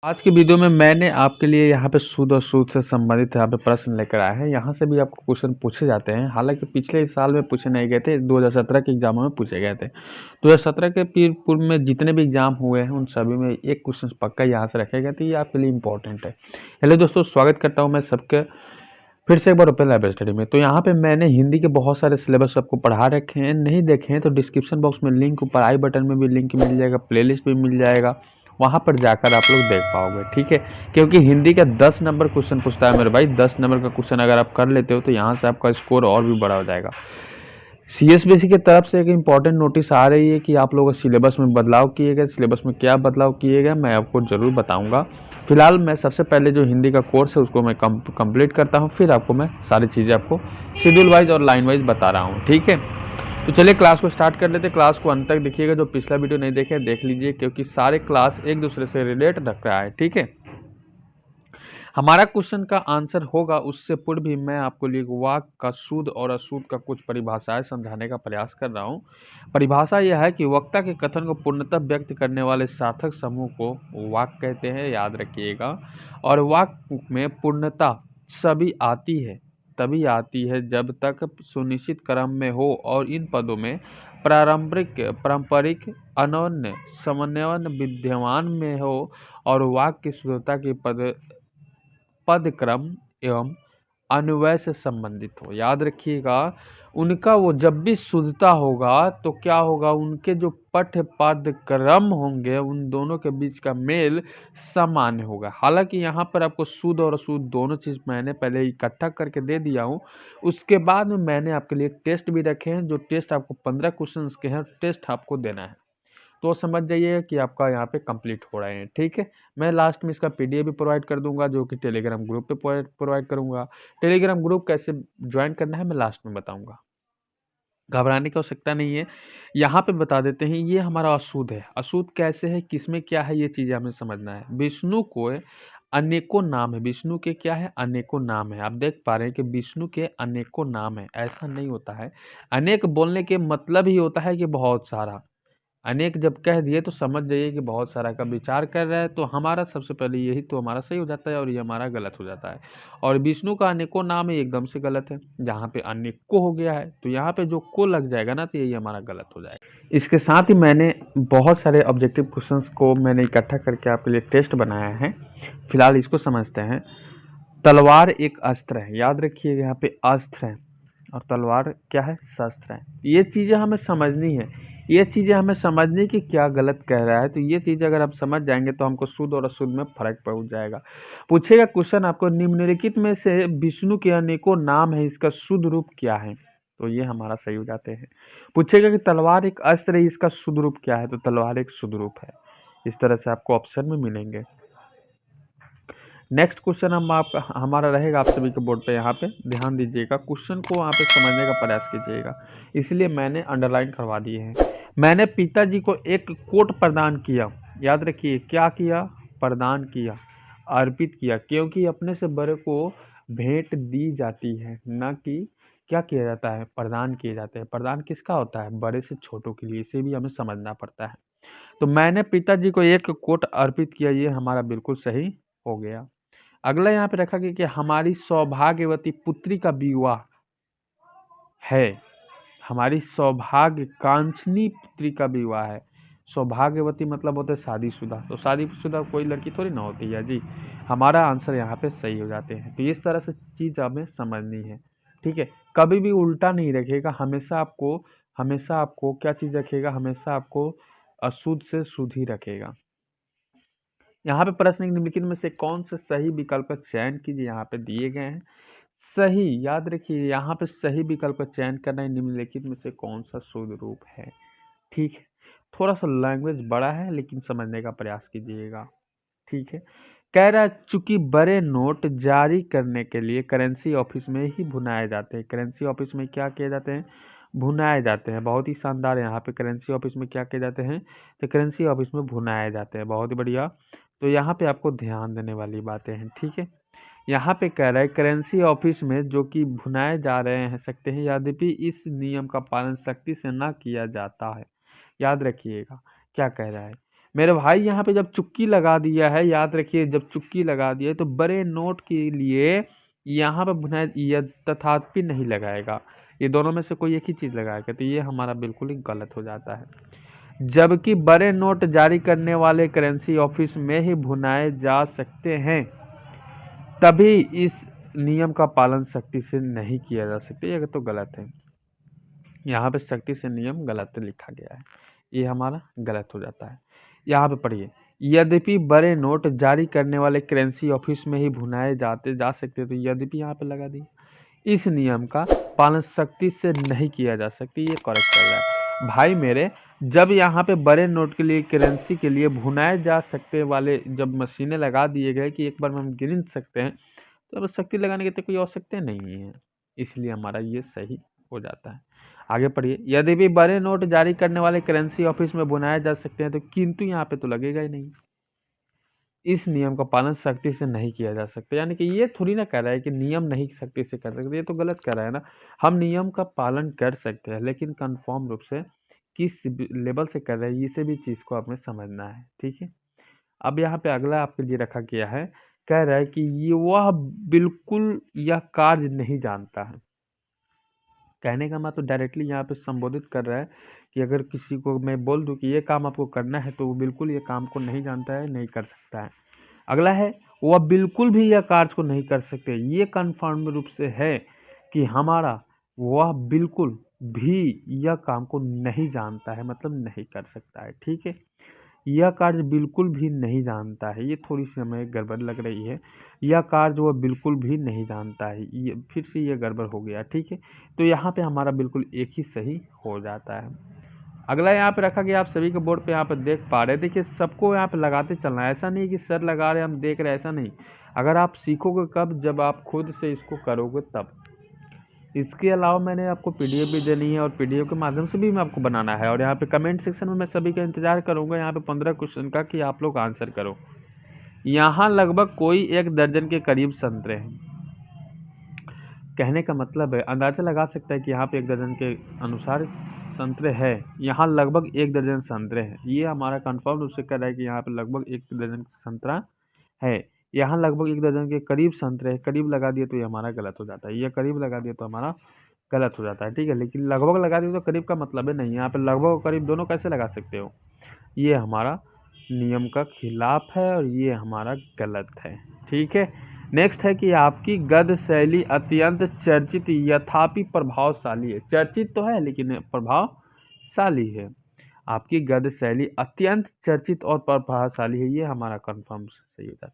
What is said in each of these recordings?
आज की वीडियो में मैंने आपके लिए यहाँ पे सूद और सूद से संबंधित यहाँ पे प्रश्न लेकर आए हैं। यहाँ से भी आपको क्वेश्चन पूछे जाते हैं। हालांकि पिछले साल में पूछे नहीं गए थे, 2017 के एग्जामों में पूछे गए थे। 2017 के पूर्व में जितने भी एग्जाम हुए हैं उन सभी में एक क्वेश्चन पक्का यहाँ से रखे गए थे। ये आपके लिए इंपॉर्टेंट है। हेलो दोस्तों, स्वागत करता हूँ मैं सबके फिर से एक बार ओपन लाइब्रेरी स्टडी में। तो यहाँ पे मैंने हिंदी के बहुत सारे सिलेबस आपको पढ़ा रखे हैं। नहीं देखे हैं तो डिस्क्रिप्शन बॉक्स में लिंक, ऊपर आई बटन में भी लिंक मिल जाएगा, प्लेलिस्ट भी मिल जाएगा, वहाँ पर जाकर आप लोग देख पाओगे। ठीक है, क्योंकि हिंदी का 10 नंबर क्वेश्चन पूछता है मेरे भाई। 10 नंबर का क्वेश्चन अगर आप कर लेते हो तो यहाँ से आपका स्कोर और भी बड़ा हो जाएगा। सीएसबीसी की तरफ से एक इम्पॉर्टेंट नोटिस आ रही है कि आप लोगों का सिलेबस में बदलाव किए गए। सिलेबस में क्या बदलाव किए गए मैं आपको ज़रूर बताऊंगा। फिलहाल मैं सबसे पहले जो हिंदी का कोर्स है उसको मैं कंप्लीट करता हूं, फिर आपको मैं सारी चीज़ें आपको शेड्यूल वाइज और लाइन वाइज बता रहा हूं। ठीक है, तो चलिए क्लास को स्टार्ट कर लेते हैं। क्लास को अंत तक देखिएगा। जो पिछला वीडियो नहीं देखे देख लीजिए, क्योंकि सारे क्लास एक दूसरे से रिलेट रख रहा है। ठीक है, हमारा क्वेश्चन का आंसर होगा। उससे पूर्व भी मैं आपको लिए वाक्य का शुद्ध और अशुद्ध का कुछ परिभाषाएं समझाने का प्रयास कर रहा हूं। परिभाषा यह है कि वक्ता के कथन को पूर्णतः व्यक्त करने वाले सार्थक समूह को वाक्य कहते हैं, याद रखिएगा। और वाक्य में पूर्णता तभी आती है जब तक सुनिश्चित क्रम में हो और इन पदों में पारंपरिक अनन्य समन्वय विद्यमान में हो और वाक्य की शुद्धता की पद क्रम एवं अन्वय से संबंधित हो। याद रखिएगा, उनका वो जब भी शुद्धता होगा तो क्या होगा, उनके जो पठ पद क्रम होंगे उन दोनों के बीच का मेल समान होगा। हालांकि यहाँ पर आपको शुद्ध और अशुद्ध दोनों चीज मैंने पहले इकट्ठा करके दे दिया हूँ। उसके बाद में मैंने आपके लिए टेस्ट भी रखे हैं। जो टेस्ट आपको 15 क्वेश्चन के हैं, टेस्ट आपको देना है। तो समझ जाइए कि आपका यहाँ पे कंप्लीट हो रहे हैं। ठीक है, मैं लास्ट में इसका पीडीएफ भी प्रोवाइड कर दूंगा, जो कि टेलीग्राम ग्रुप पे प्रोवाइड करूंगा। टेलीग्राम ग्रुप कैसे ज्वाइन करना है मैं लास्ट में बताऊंगा, घबराने की आवश्यकता नहीं है। यहाँ पे बता देते हैं, ये हमारा अशुद्ध है। अशुद्ध कैसे है, किसमें क्या है, ये चीज़ें हमें समझना है। विष्णु को अनेकों नाम है। विष्णु के क्या है, अनेकों नाम है। आप देख पा रहे हैं कि विष्णु के अनेकों नाम है, ऐसा नहीं होता है। अनेक बोलने के मतलब ही होता है कि बहुत सारा। अनेक जब कह दिए तो समझ जाइए कि बहुत सारा का विचार कर रहा है। तो हमारा सबसे पहले यही तो हमारा सही हो जाता है और ये हमारा गलत हो जाता है। और विष्णु का अनेकों नाम है, एकदम से गलत है। जहाँ पे अनेकों हो गया है तो यहाँ पे जो को लग जाएगा ना, तो यही हमारा गलत हो जाएगा। इसके साथ ही मैंने बहुत सारे ऑब्जेक्टिव क्वेश्चंस को मैंने इकट्ठा करके आपके लिए टेस्ट बनाया है। फिलहाल इसको समझते हैं। तलवार एक अस्त्र है, याद रखिएगा यहाँ पे अस्त्र है, और तलवार क्या है, शस्त्र है। ये चीज़ें हमें समझनी है। ये चीज़ें हमें समझनी कि क्या गलत कह रहा है। तो ये चीज़ें अगर आप समझ जाएंगे तो हमको शुद्ध और अशुद्ध में फर्क पड़ जाएगा। पूछेगा क्वेश्चन आपको, निम्नलिखित में से विष्णु के अनेकों नाम है, इसका शुद्ध रूप क्या है, तो ये हमारा सही हो जाते हैं। पूछेगा कि तलवार एक अस्त्र है, इसका शुद्ध रूप क्या है, तो तलवार एक शुद्ध रूप है। इस तरह से आपको ऑप्शन में मिलेंगे। नेक्स्ट क्वेश्चन हमारा रहेगा आप सभी के बोर्ड पे। यहाँ पे ध्यान दीजिएगा, क्वेश्चन को वहाँ पे समझने का प्रयास कीजिएगा, इसलिए मैंने अंडरलाइन करवा दिए हैं। मैंने पिताजी को एक कोट प्रदान किया। याद रखिए, क्या किया, प्रदान किया, अर्पित किया, क्योंकि अपने से बड़े को भेंट दी जाती है, न कि क्या किया जाता है, प्रदान किए जाते हैं। प्रदान किसका होता है, बड़े से छोटों के लिए। इसे भी हमें समझना पड़ता है। तो मैंने पिताजी को एक कोट अर्पित किया, ये हमारा बिल्कुल सही हो गया। अगला यहाँ पे रखा गया कि हमारी सौभाग्यवती पुत्री का विवाह है। हमारी सौभाग्य कांक्षनी पुत्री का विवाह है। सौभाग्यवती मतलब होता है शादीशुदा। तो शादीशुदा कोई लड़की थोड़ी ना होती है जी। हमारा आंसर यहाँ पे सही हो जाते हैं। तो इस तरह से चीज़ हमें समझनी है। ठीक है, कभी भी उल्टा नहीं रखेगा। हमेशा आपको क्या चीज़ रखेगा, हमेशा आपको अशुद्ध से शुद्ध ही रखेगा। यहाँ पे प्रश्न निम्नलिखित में से कौन से सही विकल्प का चयन कीजिए, यहाँ पे दिए गए हैं। सही, याद रखिए यहाँ पे सही विकल्प का चयन करना है। निम्नलिखित में से कौन सा शुद्ध रूप है। ठीक है, थोड़ा सा लैंग्वेज बड़ा है लेकिन समझने का प्रयास कीजिएगा। ठीक है, कह रहा है चूंकि बड़े नोट जारी करने के लिए करेंसी ऑफिस में ही भुनाए जाते हैं। करेंसी ऑफिस में क्या किए जाते हैं, भुनाए जाते हैं। बहुत ही शानदार, यहाँ पे करेंसी ऑफिस में क्या किए जाते हैं, तो करेंसी ऑफिस में भुनाए जाते हैं। बहुत ही बढ़िया। तो यहाँ पे आपको ध्यान देने वाली बातें हैं। ठीक है, यहाँ पे कह रहा है करेंसी ऑफिस में जो कि भुनाए जा रहे हैं सकते हैं, यद्यपि इस नियम का पालन सख्ती से ना किया जाता है। याद रखिएगा क्या कह रहा है, मेरे भाई यहाँ पे जब चुक्की लगा दिया है, याद रखिए, जब चुक्की लगा दिया है तो बड़े नोट के लिए यहाँ पे भुनाए या तथापि नहीं लगाएगा, ये दोनों में से कोई एक ही चीज लगाएगा, तो ये हमारा बिल्कुल ही गलत हो जाता है। जबकि बड़े नोट जारी करने वाले करेंसी ऑफिस में ही भुनाए जा सकते हैं, तभी इस नियम का पालन सख्ती से नहीं किया जा सकता। ये तो गलत है, यहाँ पे सख्ती से नियम गलत लिखा गया है, ये हमारा गलत हो जाता है। यहाँ पे पढ़िए, यद्यपि बड़े नोट जारी करने वाले करेंसी ऑफिस में ही भुनाए जाते जा सकते, तो यद्यपि यहाँ पे लगा दी, इस नियम का पालन सख्ती से नहीं किया जा सकती, ये करेक्ट कर रहा है भाई मेरे। जब यहाँ पे बड़े नोट के लिए, करेंसी के लिए भुनाए जा सकते वाले जब मशीनें लगा दिए गए कि एक बार में हम गिन सकते हैं, तो अब सख्ती लगाने की तो कोई आवश्यकता नहीं है, इसलिए हमारा ये सही हो जाता है। आगे पढ़िए, यदि भी बड़े नोट जारी करने वाले करेंसी ऑफिस में भुनाए जा सकते हैं, तो किंतु यहाँ पे तो लगेगा ही नहीं, इस नियम का पालन सख्ती से नहीं किया जा सकता। यानी कि ये थोड़ी ना कह रहा है कि नियम नहीं सख्ती से कर सकते, ये तो गलत कह रहा है ना। हम नियम का पालन कर सकते हैं, लेकिन कन्फर्म रूप से किस लेवल से कर रहे हैं, इसे भी चीज़ को हमें समझना है, ठीक है। अब यहाँ पे अगला आपके लिए रखा गया है, कह रहा है कि ये वह बिल्कुल यह कार्य नहीं जानता है। कहने का मतलब डायरेक्टली यहाँ पे संबोधित कर रहा है कि अगर किसी को मैं बोल दूं कि ये काम आपको करना है, तो वो बिल्कुल ये काम को नहीं जानता है, नहीं कर सकता है। अगला है, वह बिल्कुल भी यह कार्य को नहीं कर सकते। ये कन्फर्म रूप से है कि हमारा वह बिल्कुल भी यह काम को नहीं जानता है, मतलब नहीं कर सकता है, ठीक है। यह कार्य बिल्कुल भी नहीं जानता है, ये थोड़ी सी हमें गड़बड़ लग रही है। यह कार्य वह बिल्कुल भी नहीं जानता है, ये फिर से ये गड़बड़ हो गया, ठीक है। तो यहाँ पे हमारा बिल्कुल एक ही सही हो जाता है। अगला यहाँ पे रखा गया, आप सभी के बोर्ड पे यहाँ पे देख पा रहे हैं, देखिए सबको यहाँ पे लगाते चलना है, ऐसा नहीं कि सर लगा रहे हम देख रहे, ऐसा नहीं। अगर आप सीखोगे कब, जब आप खुद से इसको करोगे तब। इसके अलावा मैंने आपको पीडीएफ भी देनी है, और पीडीएफ के माध्यम से भी मैं आपको बनाना है, और यहाँ पे कमेंट सेक्शन में मैं सभी का इंतजार करूँगा यहाँ पे 15 क्वेश्चन का, कि आप लोग आंसर करो। यहाँ लगभग कोई 1 दर्जन के करीब संतरे हैं। कहने का मतलब है, अंदाजा लगा सकता है कि यहाँ पे 1 दर्जन के अनुसार संतरे है, यहाँ लगभग 1 दर्जन संतरे हैं। ये हमारा कन्फर्म रूप से कर रहा है कि यहाँ पे लगभग 1 दर्जन संतरा है। यहाँ लगभग 1 दर्जन के करीब संतरे है, करीब लगा दिए तो ये हमारा गलत हो जाता है, ये करीब लगा दिए तो हमारा गलत हो जाता है, ठीक है। लेकिन लगभग लगा दिए तो करीब का मतलब है नहीं, यहाँ पे लगभग और करीब दोनों कैसे लगा सकते हो, ये हमारा नियम का खिलाफ है, और ये हमारा गलत है, ठीक है। नेक्स्ट है कि आपकी गद्य शैली अत्यंत चर्चित यथापि प्रभावशाली है। चर्चित तो है लेकिन प्रभावशाली है। आपकी गद्य शैली अत्यंत चर्चित और प्रभावशाली है, ये हमारा कन्फर्म सही हो जाता है,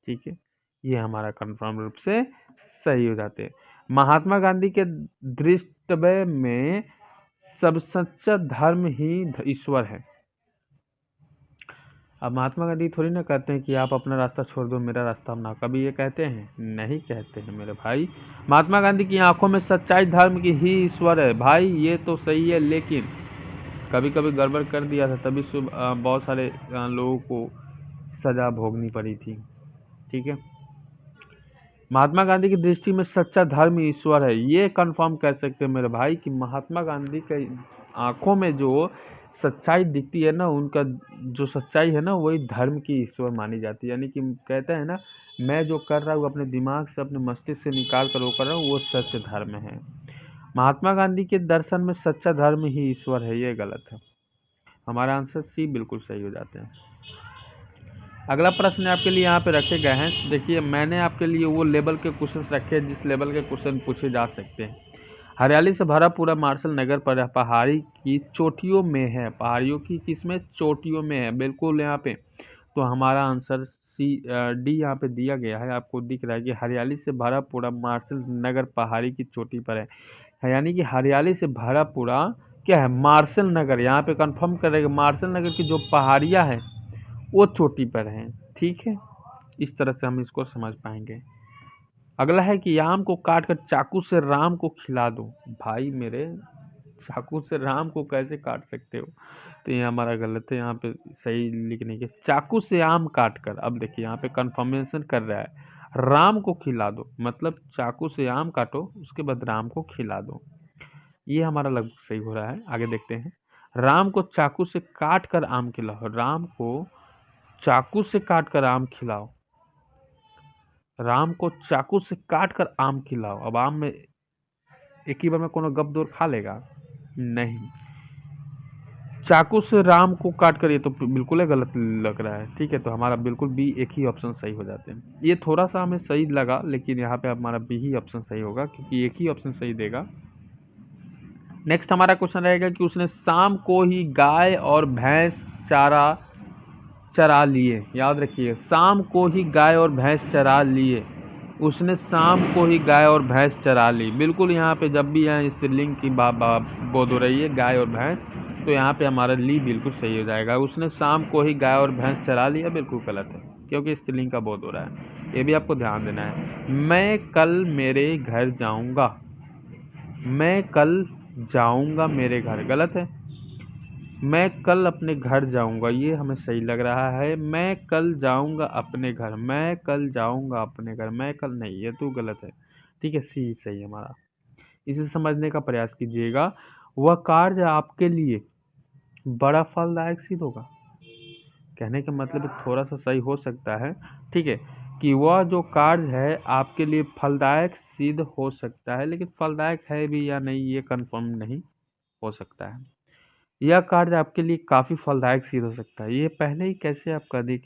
ठीक है। ये हमारा कन्फर्म रूप से सही हो जाते हैं। महात्मा गांधी के दृष्टव्य में सब सच्चा धर्म ही ईश्वर है। अब महात्मा गांधी थोड़ी ना कहते हैं कि आप अपना रास्ता छोड़ दो, मेरा रास्ता अपना, कभी ये कहते हैं? नहीं कहते हैं मेरे भाई। महात्मा गांधी की आंखों में सच्चाई धर्म की ही ईश्वर है भाई, ये तो सही है, लेकिन कभी कभी गड़बड़ कर दिया था, तभी बहुत सारे लोगों को सजा भोगनी पड़ी थी, ठीक है। महात्मा गांधी की दृष्टि में सच्चा धर्म ईश्वर है, ये कंफर्म कह सकते हैं मेरे भाई कि महात्मा गांधी के आंखों में जो सच्चाई दिखती है ना, उनका जो सच्चाई है ना, वही धर्म की ईश्वर मानी जाती है। यानी कि कहते हैं ना, मैं जो कर रहा हूँ अपने दिमाग से, अपने मस्तिष्क से निकाल कर वो कर रहा हूँ, वो सच धर्म है। महात्मा गांधी के दर्शन में सच्चा धर्म ही ईश्वर है, ये गलत है। हमारा आंसर सी बिल्कुल सही हो जाते हैं। अगला प्रश्न आपके लिए यहाँ पे रखे गए हैं, देखिए मैंने आपके लिए वो लेवल के क्वेश्चन रखे हैं जिस लेवल के क्वेश्चन पूछे जा सकते हैं। हरियाली से भरा पूरा मार्शल नगर पर पहाड़ी की चोटियों में है, पहाड़ियों की किसमें, चोटियों में है, बिल्कुल यहाँ पे। तो हमारा आंसर डी यहाँ पे दिया गया है, आपको दिख रहा है कि हरियाली से भरा पूरा मार्शल नगर पहाड़ी की चोटी पर है। यानी कि हरियाली से भरा पूरा क्या है, मार्शल नगर। यहाँ पे कंफर्म करेगा मार्शल नगर की जो पहाड़ियाँ हैं वो चोटी पर हैं, ठीक है। इस तरह से हम इसको समझ पाएंगे। अगला है कि आम को काट कर चाकू से राम को खिला दो। भाई मेरे, चाकू से राम को कैसे काट सकते हो, तो ये हमारा गलत है। यहाँ पे सही लिखने के, चाकू से आम काट कर, अब देखिए यहाँ पे कंफर्मेशन कर रहा है, राम को खिला दो, मतलब चाकू से आम काटो उसके बाद राम को खिला दो, ये हमारा लगभग सही हो रहा है। आगे देखते हैं, राम को चाकू से काट कर आम खिलाओ। राम को चाकू से काट कर आम खिलाओ। राम को चाकू से काट कर आम खिलाओ। अब आम में एक ही बार में कोनो गप दूर खा लेगा? नहीं। चाकू से राम को काट कर, ये तो बिल्कुल ही गलत लग रहा है। ठीक है, तो हमारा बिल्कुल बी एक ही ऑप्शन सही हो जाते हैं। ये थोड़ा सा हमें सही लगा, लेकिन यहाँ पे हमारा बी ही ऑप्शन सही होगा, क्योंकि एक ही ऑप्शन सही देगा। नेक्स्ट हमारा क्वेश्चन रहेगा कि उसने शाम को ही गाय और भैंस चरा लिए। याद रखिए, शाम को ही गाय और भैंस चरा लिए। उसने शाम को ही गाय और भैंस चरा ली। बिल्कुल यहाँ पे जब भी यहाँ स्त्रीलिंग की बोध हो रही है, गाय और भैंस, तो यहाँ पे हमारा ली बिल्कुल सही हो जाएगा। उसने शाम को ही गाय और भैंस चरा लिया बिल्कुल गलत है, क्योंकि स्त्रीलिंग का बोध हो रहा है। ये भी आपको ध्यान देना है। मैं कल मेरे घर जाऊँगा। मैं कल जाऊँगा मेरे घर, गलत है। मैं कल अपने घर जाऊँगा, ये हमें सही लग रहा है। मैं कल जाऊँगा अपने घर। मैं कल जाऊँगा अपने घर, मैं कल नहीं, ये तो गलत है। ठीक है, सी सही है हमारा। इसे समझने का प्रयास कीजिएगा। वह कार्य आपके लिए बड़ा फलदायक सिद्ध होगा। कहने का मतलब थोड़ा सा सही हो सकता है। ठीक है, कि वह जो कार्य है आपके लिए फलदायक सिद्ध हो सकता है, लेकिन फलदायक है भी या नहीं ये कंफर्म नहीं हो सकता है। यह कार्य आपके लिए काफी फलदायक सिद्ध हो सकता है। ये पहले ही कैसे आप कर दें?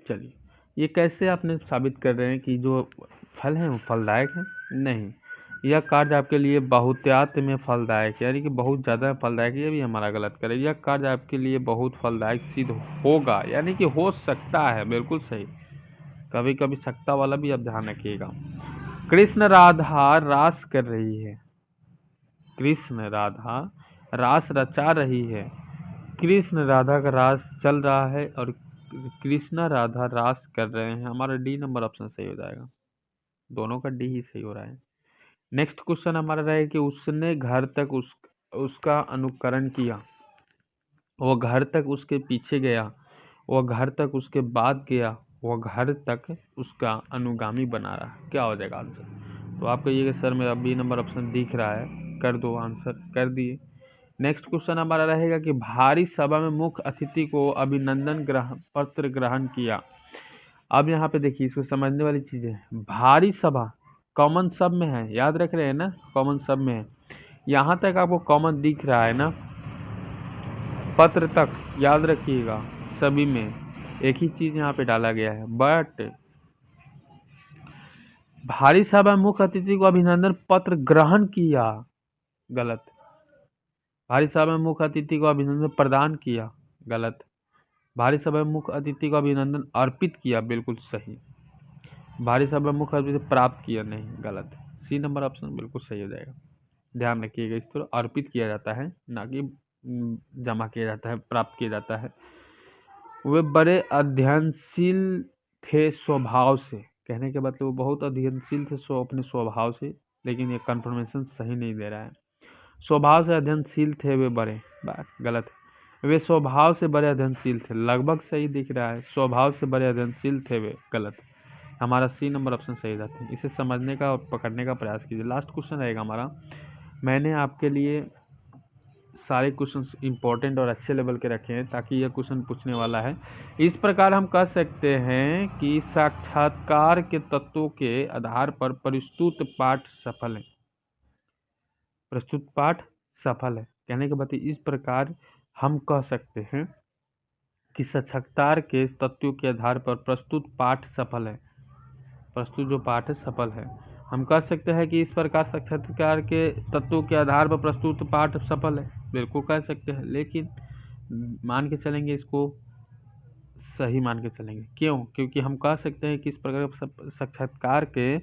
चलिए, ये कैसे आपने साबित कर रहे हैं कि जो फल है वो फलदायक है? नहीं, यह कार्य आपके लिए बहुतायत में फलदायक है, यानी कि बहुत ज़्यादा फलदायक है। ये भी हमारा गलत करे। यह कार्य आपके लिए बहुत फलदायक सिद्ध होगा, यानी कि हो सकता है, बिल्कुल सही। कभी कभी सकता वाला भी आप ध्यान रखिएगा। कृष्ण राधा रास कर रही है। कृष्ण राधा रास रचा रही है। कृष्ण राधा का रास चल रहा है और कृष्णा राधा रास कर रहे हैं। हमारा डी नंबर ऑप्शन सही हो जाएगा। दोनों का डी ही सही हो रहा है। नेक्स्ट क्वेश्चन हमारा रहेगा कि उसने घर तक उसका अनुकरण किया। वह घर तक उसके पीछे गया। वह घर तक उसके बाद गया। वह घर तक उसका अनुगामी बना रहा। क्या हो जाएगा आंसर? तो आपको ये सर मेरा बी नंबर ऑप्शन दिख रहा है, कर दो, आंसर कर दिए। नेक्स्ट क्वेश्चन हमारा रहेगा कि भारी सभा में मुख्य अतिथि को अभिनंदन पत्र ग्रहण किया। अब यहाँ पे देखिए, इसको समझने वाली चीजें। भारी सभा कॉमन सब में है, याद रख रहे हैं ना, कॉमन सब में है। यहाँ तक आपको कॉमन दिख रहा है ना, पत्र तक याद रखिएगा, सभी में एक ही चीज यहाँ पे डाला गया है। बट भारी सभा में मुख्य अतिथि को अभिनंदन पत्र ग्रहण किया, गलत। भारी सभा में मुख्य अतिथि को अभिनंदन प्रदान किया, गलत। भारी सभा में मुख्य अतिथि को अभिनंदन अर्पित किया, बिल्कुल सही। भारी सभा में मुख्य अतिथि प्राप्त किया, नहीं, गलत। सी नंबर ऑप्शन बिल्कुल सही हो जाएगा। ध्यान रखिएगा, इस तरह अर्पित किया जाता है, ना कि जमा किया जाता है, प्राप्त किया जाता है। वे बड़े अध्ययनशील थे स्वभाव से। कहने के मतलब वो बहुत अध्ययनशील थे अपने स्वभाव से, लेकिन ये कंफर्मेशन सही नहीं दे रहा है। स्वभाव से अध्ययनशील थे वे बड़े, गलत है। वे स्वभाव से बड़े अध्ययनशील थे, लगभग सही दिख रहा है। स्वभाव से बड़े अध्ययनशील थे वे, गलत। हमारा सी नंबर ऑप्शन सही जाते हैं। इसे समझने का और पकड़ने का प्रयास कीजिए। लास्ट क्वेश्चन रहेगा हमारा। मैंने आपके लिए सारे क्वेश्चंस इंपॉर्टेंट और अच्छे लेवल के रखे हैं, ताकि यह क्वेश्चन पूछने वाला है। इस प्रकार हम कह सकते हैं कि साक्षात्कार के तत्वों के आधार पर प्रस्तुत पाठ सफल है। प्रस्तुत पाठ सफल है, कहने के बाद इस प्रकार हम कह सकते हैं कि साक्षात्कार के तत्वों के आधार पर प्रस्तुत पाठ सफल है। प्रस्तुत जो पाठ है सफल है। हम कह सकते हैं कि इस प्रकार साक्षात्कार के तत्वों के आधार पर प्रस्तुत पाठ सफल है, बिल्कुल कह सकते हैं, लेकिन मान के चलेंगे इसको सही मान के चलेंगे। क्यों? क्योंकि हम कह सकते हैं कि इस प्रकार साक्षात्कार के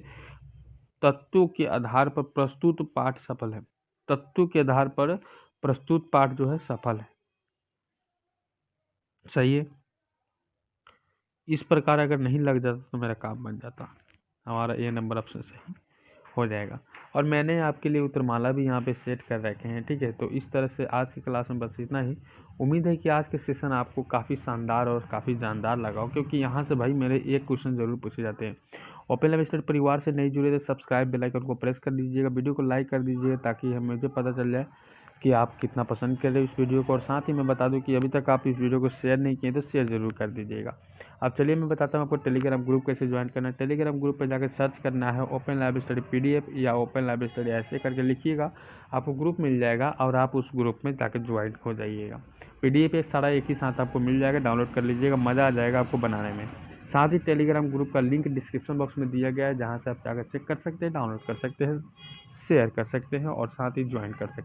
तत्वों के आधार पर प्रस्तुत पाठ सफल है। तत्वों के आधार पर प्रस्तुत पाठ जो है सफल है, सही है। इस प्रकार अगर नहीं लग जाता तो मेरा काम बन जाता। हमारा ए नंबर ऑप्शन सही हो जाएगा। और मैंने आपके लिए उत्तरमाला भी यहाँ पे सेट कर रखे हैं, ठीक है। तो इस तरह से आज की क्लास में बस इतना ही। उम्मीद है कि आज के सेशन आपको काफ़ी शानदार और काफ़ी जानदार लगा हो, क्योंकि यहाँ से भाई मेरे एक क्वेश्चन जरूर पूछे जाते हैं। ओपन लैब स्टडी परिवार से नहीं जुड़े तो सब्सक्राइब बेल आइकन को प्रेस कर दीजिएगा, वीडियो को लाइक कर दीजिएगा, ताकि मुझे पता चल जाए कि आप कितना पसंद कर रहे हो इस वीडियो को। और साथ ही मैं बता दूं कि अभी तक आप इस वीडियो को शेयर नहीं किए तो शेयर जरूर कर दीजिएगा। अब चलिए मैं बताता हूँ आपको टेलीग्राम ग्रुप कैसे ज्वाइन करना है। टेलीग्राम ग्रुप पर जाकर सर्च करना है ओपन लैब स्टडी PDF या ओपन लैब स्टडी, ऐसे करके लिखिएगा, आपको ग्रुप मिल जाएगा और आप उस ग्रुप में जाकर ज्वाइन हो जाइएगा। PDF सारा एक ही साथ आपको मिल जाएगा, डाउनलोड कर लीजिएगा, मज़ा आ जाएगा आपको बनाने में। साथ ही टेलीग्राम ग्रुप का लिंक डिस्क्रिप्शन बॉक्स में दिया गया है, जहाँ से आप जाकर चेक कर सकते हैं, डाउनलोड कर सकते हैं, शेयर कर सकते हैं और साथ ही ज्वाइन कर सकते हैं।